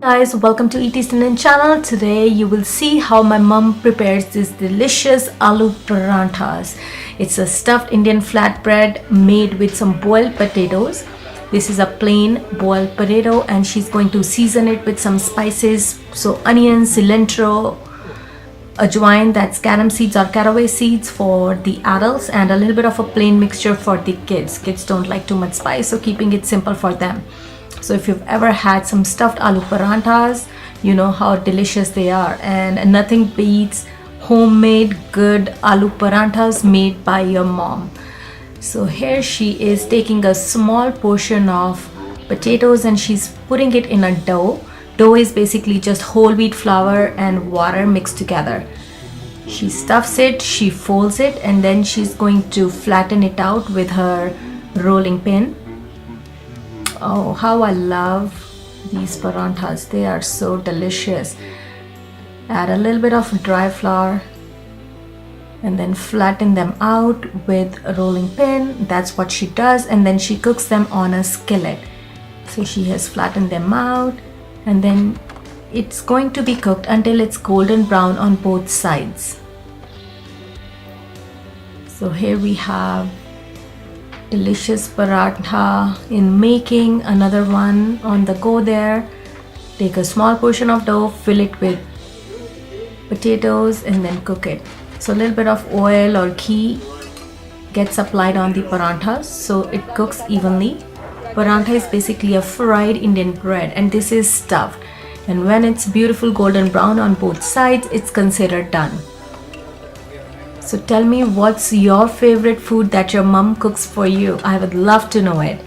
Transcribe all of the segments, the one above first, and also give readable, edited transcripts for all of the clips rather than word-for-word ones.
Guys, welcome to ET's Indian channel. Today you will see how my mom prepares this delicious aloo paranthas. It's a stuffed Indian flatbread made with some boiled potatoes. This is a plain boiled potato and she's going to season it with some spices. So onions, cilantro, ajwain, that's carom seeds or caraway seeds for the adults, and a little bit of a plain mixture for the kids. Kids don't like too much spice, so keeping it simple for them. So if you've ever had some stuffed aloo paranthas, you know how delicious they are, and nothing beats homemade good aloo paranthas made by your mom. So here she is taking a small portion of potatoes and she's putting it in a dough. Dough is basically just whole wheat flour and water mixed together. She stuffs it, she folds it, and then she's going to flatten it out with her rolling pin. Oh, how I love these paranthas. They are so delicious. Add a little bit of dry flour and then flatten them out with a rolling pin. That's what she does, and then she cooks them on a skillet. So she has flattened them out, and then it's going to be cooked until it's golden brown on both sides. So here we have delicious paratha in making, another one on the go there. Take a small portion of dough, fill it with potatoes, and then cook it. So a little bit of oil or ghee gets applied on the paranthas so it cooks evenly. Paratha is basically a fried Indian bread, and this is stuffed. And when it's beautiful golden brown on both sides, it's considered done. So tell me, what's your favorite food that your mom cooks for you? I would love to know it.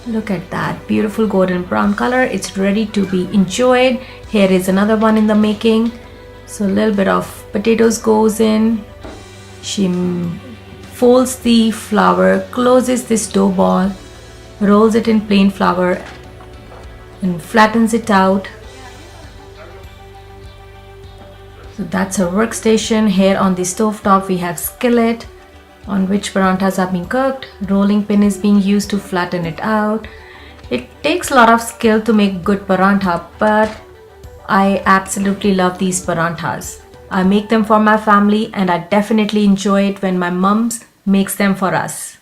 Look at that beautiful golden brown color. It's ready to be enjoyed. Here is another one in the making. So a little bit of potatoes goes in. She folds the flour, closes this dough ball, rolls it in plain flour and flattens it out. So that's her workstation. Here on the stove top we have skillet on which paranthas are being cooked. Rolling pin is being used to flatten it out. It takes a lot of skill to make good parantha, but I absolutely love these paranthas. I make them for my family and I definitely enjoy it when my mom makes them for us.